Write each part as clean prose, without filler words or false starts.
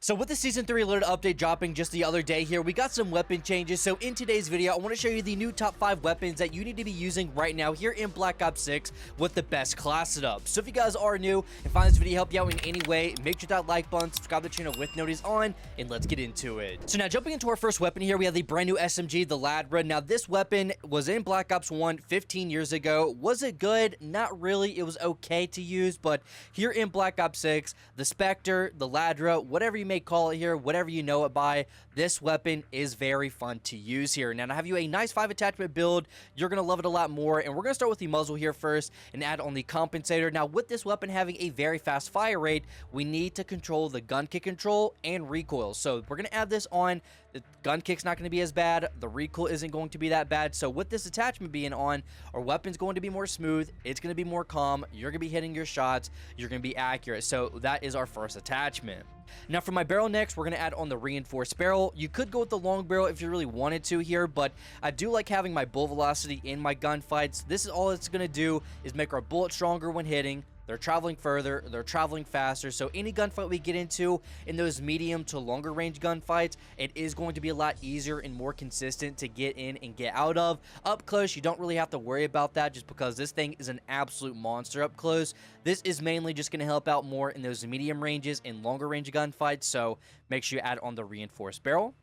So with the Season 3 alerted update dropping just the other day here, we got some weapon changes. So in today's video, I want to show you the new top 5 weapons that you need to be using right now here in Black Ops 6 with the best class setup. So if you guys are new and find this video help you out in any way, make sure that like button, subscribe to the channel with notice on, and let's get into it. So now jumping into our first weapon here, we have the brand new SMG, the Ladra. Now this weapon was in Black Ops 1 15 years ago. Was it good? Not really. It was okay to use, but here in Black Ops 6, the Spectre, the Ladra, whatever you may call it here, whatever you know it by, this weapon is very fun to use here. Now I have you a nice 5 attachment build. You're going to love it a lot more, and we're going to start with the muzzle here first and add on the compensator. Now with this weapon having a very fast fire rate, we need to control the gun kick control and recoil. So we're going to add this on. The gun kick's not going to be as bad. The recoil isn't going to be that bad. So with this attachment being on, our weapon's going to be more smooth. It's going to be more calm. You're going to be hitting your shots. You're going to be accurate. So that is our first attachment. Now for my barrel next, we're going to add on the reinforced barrel. You could go with the long barrel if you really wanted to here, but I do like having my bullet velocity in my gunfights. This is all it's going to do is make our bullet stronger when hitting. They're traveling further, they're traveling faster, so any gunfight we get into in those medium to longer range gunfights, it is going to be a lot easier and more consistent to get in and get out of. Up close, you don't really have to worry about that just because this thing is an absolute monster up close. This is mainly just going to help out more in those medium ranges and longer range gunfights, so make sure you add on the reinforced barrel.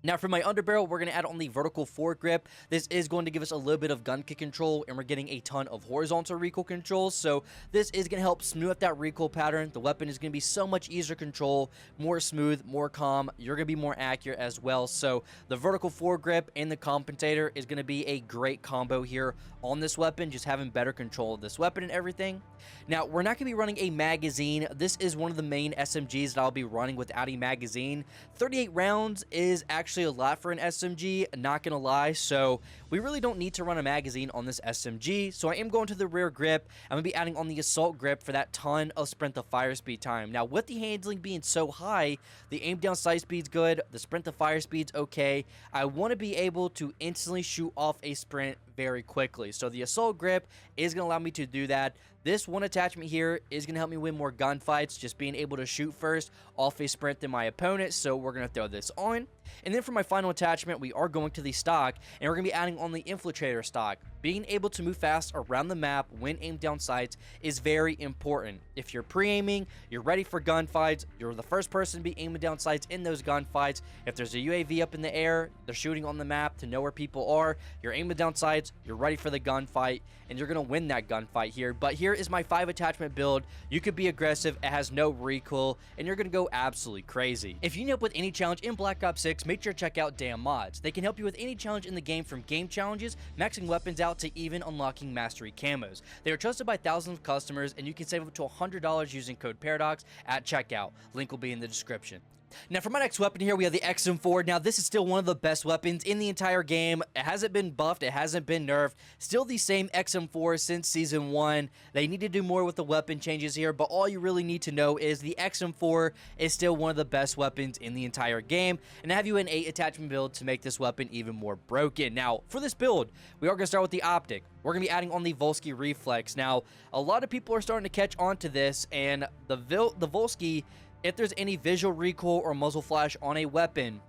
Now for my underbarrel, we're going to add on the vertical foregrip. This is going to give us a little bit of gun kick control, and we're getting a ton of horizontal recoil control. So this is going to help smooth out that recoil pattern. The weapon is going to be so much easier to control, more smooth, more calm. You're going to be more accurate as well. So the vertical foregrip and the compensator is going to be a great combo here on this weapon, just having better control of this weapon and everything. Now, we're not going to be running a magazine. This is one of the main SMGs that I'll be running without a magazine. 38 rounds is actually a lot for an SMG, not gonna lie, so we really don't need to run a magazine on this SMG. So I am going to the rear grip. I'm gonna be adding on the assault grip for that ton of sprint to fire speed time. Now with the handling being so high, the aim down sight speed's good, the sprint to fire speed's okay. I want to be able to instantly shoot off a sprint very quickly, so the assault grip is going to allow me to do that. This one attachment here is going to help me win more gunfights, just being able to shoot first off a sprint than my opponent, so we're going to throw this on. And then for my final attachment, we are going to the stock, and we're going to be adding on the infiltrator stock. Being able to move fast around the map when aimed down sights is very important. If you're pre-aiming, you're ready for gunfights, you're the first person to be aiming down sights in those gunfights. If there's a UAV up in the air, they're shooting on the map to know where people are, you're aiming down sights, you're ready for the gunfight, and you're going to win that gunfight here. But here is my 5 attachment build. You could be aggressive, it has no recoil, and you're going to go absolutely crazy. If you need help with any challenge in Black Ops 6, make sure to check out Damn Mods. They can help you with any challenge in the game, from game challenges, maxing weapons out, to even unlocking mastery camos. They are trusted by thousands of customers, and you can save up to $100 using code Paradox at checkout. Link will be in the description. Now for my next weapon here, we have the XM4. Now this is still one of the best weapons in the entire game. It hasn't been buffed, it hasn't been nerfed. Still the same XM4 since Season 1. They need to do more with the weapon changes here, but all you really need to know is the XM4 is still one of the best weapons in the entire game. And I have you an 8 attachment build to make this weapon even more broken. Now for this build, we are going to start with the optic. We're going to be adding on the Volsky Reflex. Now a lot of people are starting to catch on to this, and the Volsky, if there's any visual recoil or muzzle flash on a weapon,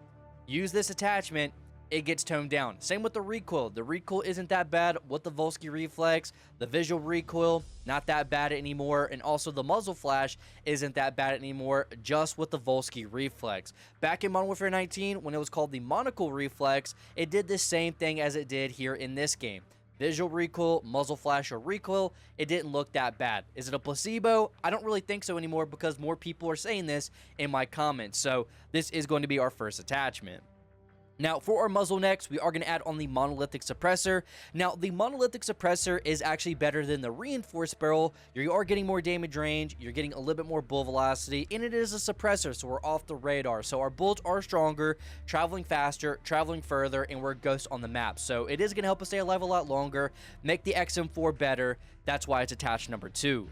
use this attachment, it gets toned down. Same with the recoil. The recoil isn't that bad with the Volsky Reflex. The visual recoil, not that bad anymore. And also the muzzle flash isn't that bad anymore, just with the Volsky Reflex. Back in Modern Warfare 19, when it was called the Monocle Reflex, it did the same thing as it did here in this game. Visual recoil, muzzle flash, or recoil, it didn't look that bad. Is it a placebo? I don't really think so anymore, because more people are saying this in my comments. So this is going to be our first attachment. Now, for our muzzle next, we are going to add on the monolithic suppressor. Now, the monolithic suppressor is actually better than the reinforced barrel. You are getting more damage range, you're getting a little bit more bullet velocity, and it is a suppressor, so we're off the radar. So our bullets are stronger, traveling faster, traveling further, and we're a ghost on the map. So it is going to help us stay alive a lot longer, make the XM4 better. That's why it's attached number 2.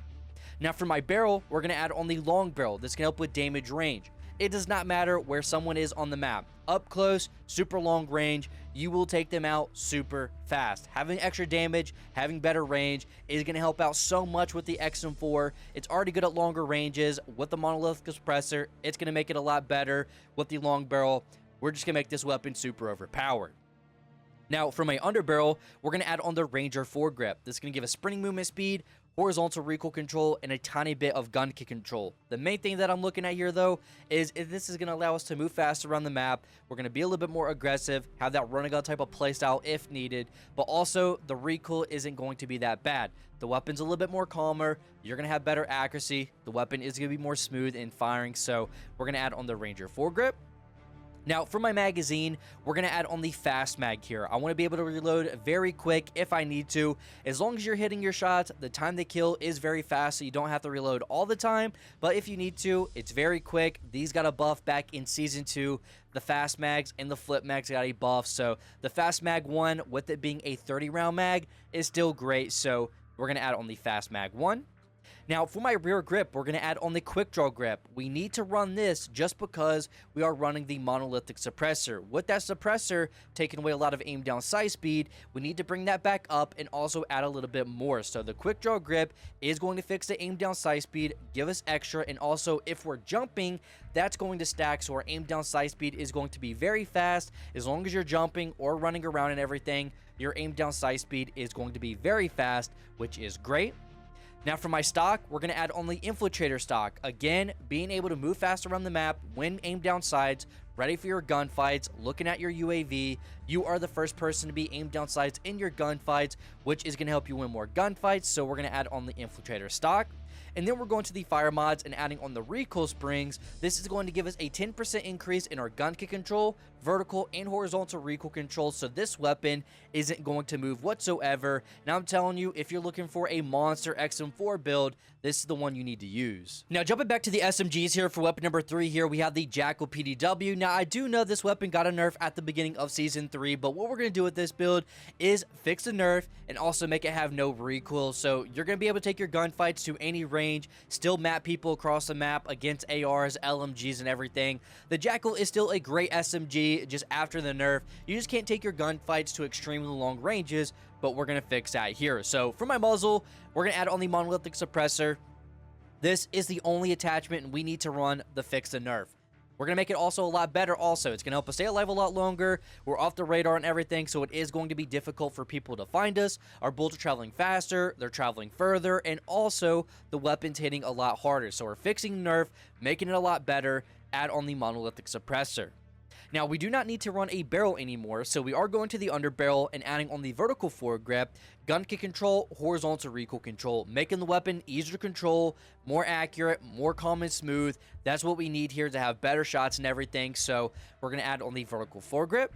Now, for my barrel, we're going to add on the long barrel. This can help with damage range. it does not matter where someone is on the map. Up close, super long range, you will take them out super fast. Having extra damage, having better range is going to help out so much with the XM4. It's already good at longer ranges. With the monolithic suppressor, it's going to make it a lot better. With the long barrel, we're just going to make this weapon super overpowered. Now, for my underbarrel, we're going to add on the Ranger foregrip. This is going to give us sprinting movement speed, horizontal recoil control, and a tiny bit of gun kick control. The main thing that I'm looking at here, though, is this is going to allow us to move faster around the map. We're going to be a little bit more aggressive, have that run and gun type of playstyle if needed, but also the recoil isn't going to be that bad. The weapon's a little bit more calmer. You're going to have better accuracy. The weapon is going to be more smooth in firing, so we're going to add on the Ranger foregrip. Now, for my magazine, we're going to add on the fast mag here. I want to be able to reload very quick if I need to. As long as you're hitting your shots, the time they kill is very fast, so you don't have to reload all the time. But if you need to, it's very quick. These got a buff back in Season 2. The fast mags and the flip mags got a buff. So the fast mag 1, with it being a 30-round mag, is still great. So we're going to add on the fast mag 1. Now, for my rear grip, we're going to add on the quick draw grip. We need to run this just because we are running the monolithic suppressor. With that suppressor taking away a lot of aim down sight speed, we need to bring that back up and also add a little bit more. So the quick draw grip is going to fix the aim down sight speed, give us extra, and also if we're jumping, that's going to stack, so our aim down sight speed is going to be very fast. As long as you're jumping or running around and everything, your aim down sight speed is going to be very fast, which is great. Now for my stock, we're going to add only Infiltrator stock. Again, being able to move fast around the map when aimed down sights, ready for your gunfights, looking at your UAV. You are the first person to be aimed down sights in your gunfights, which is going to help you win more gunfights. So we're going to add on the Infiltrator stock. And then we're going to the fire mods and adding on the recoil springs. This is going to give us a 10% increase in our gun kick control, vertical and horizontal recoil control. So this weapon isn't going to move whatsoever. Now I'm telling you, if you're looking for a monster XM4 build, this is the one you need to use. Now jumping back to the SMGs here for weapon number 3 here, we have the Jackal PDW. Now I do know this weapon got a nerf at the beginning of Season 3, but what we're going to do with this build is fix the nerf and also make it have no recoil. So you're going to be able to take your gunfights to any range, still map people across the map against ARs, LMGs, and everything. The Jackal is still a great SMG just after the nerf. You just can't take your gunfights to extremely long ranges, but we're going to fix that here. So for my muzzle, we're going to add on the monolithic suppressor. This is the only attachment and we need to run the fix the nerf. We're going to make it also a lot better also. It's going to help us stay alive a lot longer. We're off the radar and everything, so it is going to be difficult for people to find us. Our bullets are traveling faster, they're traveling further, and also the weapon's hitting a lot harder. So we're fixing nerf, making it a lot better, add on the monolithic suppressor. Now, we do not need to run a barrel anymore, so we are going to the underbarrel and adding on the vertical foregrip, gun kick control, horizontal recoil control, making the weapon easier to control, more accurate, more calm and smooth. That's what we need here to have better shots and everything, so we're going to add on the vertical foregrip.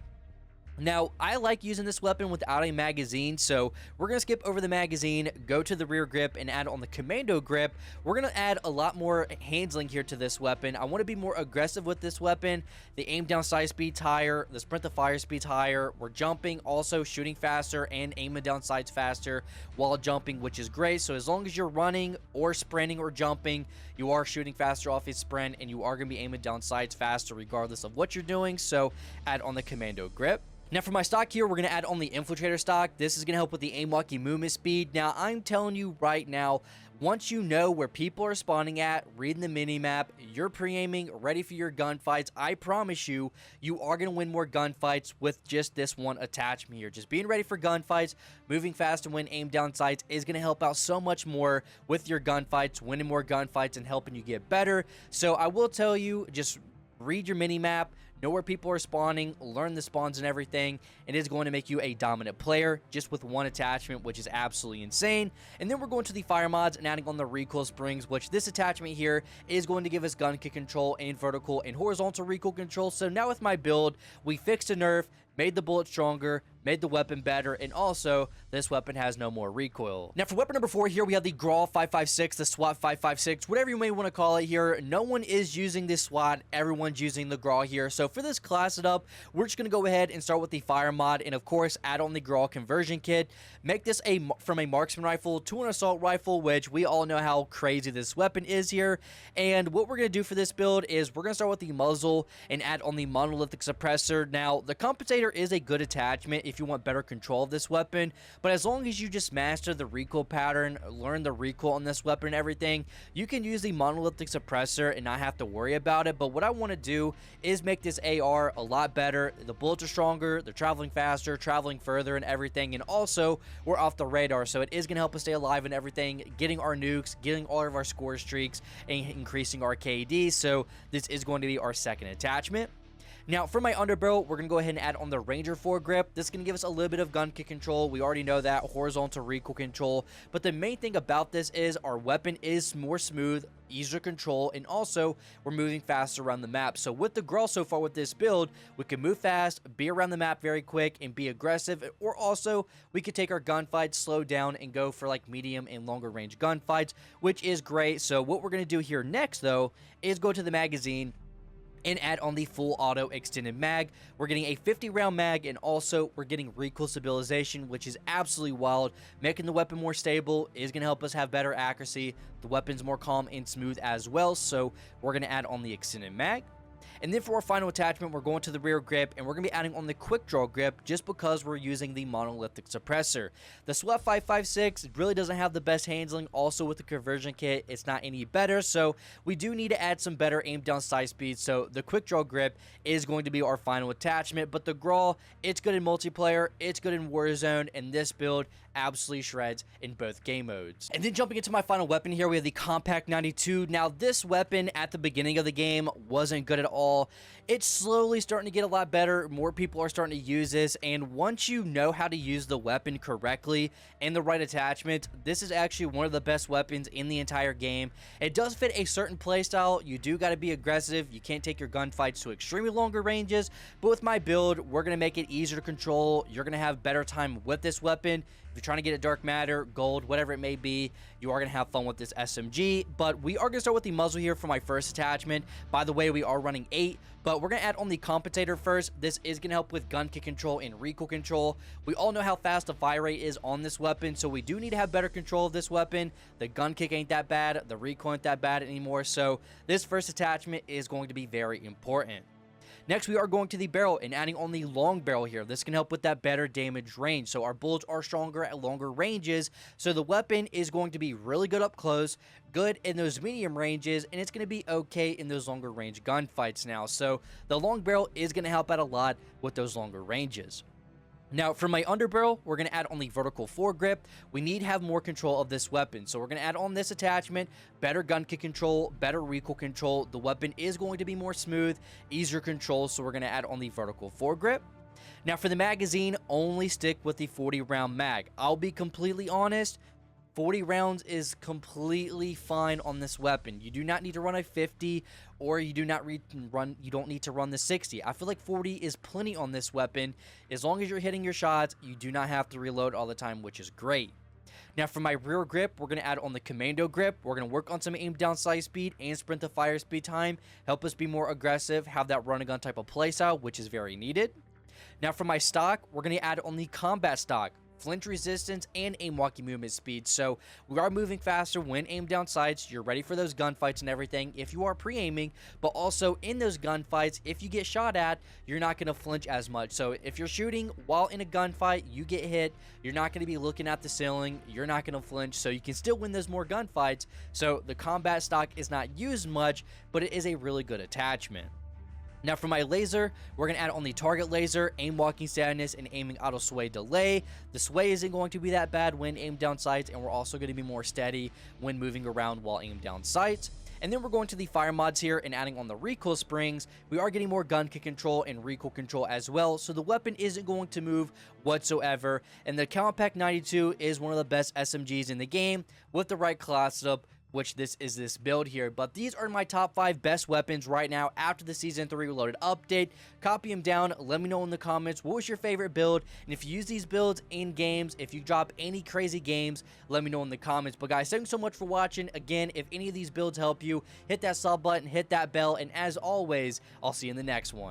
Now, I like using this weapon without a magazine, so we're going to skip over the magazine, go to the rear grip, and add on the commando grip. We're going to add a lot more handling here to this weapon. I want to be more aggressive with this weapon. The aim down sight speed's higher, the sprint to fire speed's higher. We're jumping, also shooting faster and aiming down sights faster while jumping, which is great. So as long as you're running or sprinting or jumping, you are shooting faster off a sprint, and you are going to be aiming down sights faster regardless of what you're doing. So add on the commando grip. Now for my stock here, we're going to add on the Infiltrator stock. This is going to help with the aim walking movement speed. Now I'm telling you right now, once you know where people are spawning at, reading the mini-map, you're pre-aiming, ready for your gunfights, I promise you, you are going to win more gunfights with just this one attachment here. Just being ready for gunfights, moving fast and win aim down sights is going to help out so much more with your gunfights, winning more gunfights and helping you get better. So I will tell you, just read your mini-map, know where people are spawning, learn the spawns and everything, and it is going to make you a dominant player just with one attachment, which is absolutely insane. And then we're going to the fire mods and adding on the recoil springs, which this attachment here is going to give us gun kick control and vertical and horizontal recoil control. So now with my build, we fixed a nerf, made the bullet stronger, made the weapon better, and also this weapon has no more recoil. Now for weapon number 4 here, we have the Grawl 556, the SWAT 556, whatever you may want to call it here. No one is using this SWAT, everyone's using the Grawl here. So for this class setup, we're just going to go ahead and start with the fire mod, and of course add on the Grawl conversion kit. Make this from a marksman rifle to an assault rifle, which we all know how crazy this weapon is here. And what we're going to do for this build is we're going to start with the muzzle and add on the monolithic suppressor. Now, the compensator is a good attachment if you want better control of this weapon, but as long as you just master the recoil pattern, learn the recoil on this weapon and everything, you can use the monolithic suppressor and not have to worry about it. But what I want to do is make this AR a lot better. The bullets are stronger, they're traveling faster, traveling further and everything, and also we're off the radar, so it is going to help us stay alive and everything, getting our nukes, getting all of our score streaks, and increasing our KD. So this is going to be our second attachment. Now, for my underbarrel, we're going to go ahead and add on the Ranger foregrip. This is going to give us a little bit of gun kick control. We already know that, horizontal recoil control. But the main thing about this is our weapon is more smooth, easier to control, and also we're moving faster around the map. So with the Grawl so far with this build, we can move fast, be around the map very quick, and be aggressive. Or also, we could take our gunfights, slow down, and go for like medium and longer range gunfights, which is great. So what we're going to do here next, though, is go to the magazine and add on the full auto extended mag. We're getting a 50 round mag, and also we're getting recoil stabilization, which is absolutely wild. Making the weapon more stable is going to help us have better accuracy. The weapon's more calm and smooth as well, so we're going to add on the extended mag. And then for our final attachment, we're going to the rear grip, and we're going to be adding on the quick draw grip just because we're using the monolithic suppressor. The SWAT 556 really doesn't have the best handling. Also with the conversion kit, it's not any better, so we do need to add some better aim down sight speed. So the quick draw grip is going to be our final attachment, but the Grawl, it's good in multiplayer, it's good in Warzone, and this build absolutely shreds in both game modes. And then jumping into my final weapon here, we have the Compact 92. Now, this weapon at the beginning of the game wasn't good at all. It's slowly starting to get a lot better. More people are starting to use this, and once you know how to use the weapon correctly and the right attachment, this is actually one of the best weapons in the entire game. It does fit a certain playstyle. You do got to be aggressive. You can't take your gunfights to extremely longer ranges, but with my build, we're going to make it easier to control. You're going to have better time with this weapon. If you're trying to get a dark matter, gold, whatever it may be, you are going to have fun with this SMG. But we are going to start with the muzzle here for my first attachment. By the way, we are running 8, but we're going to add on the compensator first. This is going to help with gun kick control and recoil control. We all know how fast the fire rate is on this weapon, so we do need to have better control of this weapon. The gun kick ain't that bad, the recoil ain't that bad anymore, so this first attachment is going to be very important. Next, we are going to the barrel and adding on the long barrel here. This can help with that better damage range. So our bullets are stronger at longer ranges. So the weapon is going to be really good up close, good in those medium ranges, and it's going to be okay in those longer range gunfights now. So the long barrel is going to help out a lot with those longer ranges. Now, for my underbarrel, we're going to add on the vertical foregrip. We need to have more control of this weapon. So we're going to add on this attachment, better gun kick control, better recoil control. The weapon is going to be more smooth, easier control, so we're going to add on the vertical foregrip. Now, for the magazine, only stick with the 40 round mag. I'll be completely honest, 40 rounds is completely fine on this weapon. You do not need to run a 50, or you don't need to run the 60. I feel like 40 is plenty on this weapon. As long as you're hitting your shots, you do not have to reload all the time, which is great. Now, for my rear grip, we're going to add on the commando grip. We're going to work on some aim down sight speed and sprint to fire speed time. Help us be more aggressive, have that run and gun type of playstyle, which is very needed. Now, for my stock, we're going to add on the combat stock, flinch resistance, and aim walking movement speed. So we are moving faster when aimed down sights. You're ready for those gunfights and everything if you are pre-aiming, but also in those gunfights, if you get shot at, you're not going to flinch as much. So if you're shooting while in a gunfight, you get hit, you're not going to be looking at the ceiling, you're not going to flinch, so you can still win those more gunfights. So the combat stock is not used much, but it is a really good attachment. Now, for my laser, we're going to add on the target laser, aim walking steadiness, and aiming auto sway delay. The sway isn't going to be that bad when aimed down sights, and we're also going to be more steady when moving around while aimed down sights. And then we're going to the fire mods here and adding on the recoil springs. We are getting more gun kick control and recoil control as well, so the weapon isn't going to move whatsoever. And the Compact 92 is one of the best SMGs in the game with the right class setup, which this is this build here. But these are my top 5 best weapons right now after the Season 3 Reloaded update. Copy them down. Let me know in the comments what was your favorite build, and if you use these builds in games, if you drop any crazy games, let me know in the comments. But guys, thanks so much for watching. Again, if any of these builds help you, hit that sub button, hit that bell, and as always, I'll see you in the next one.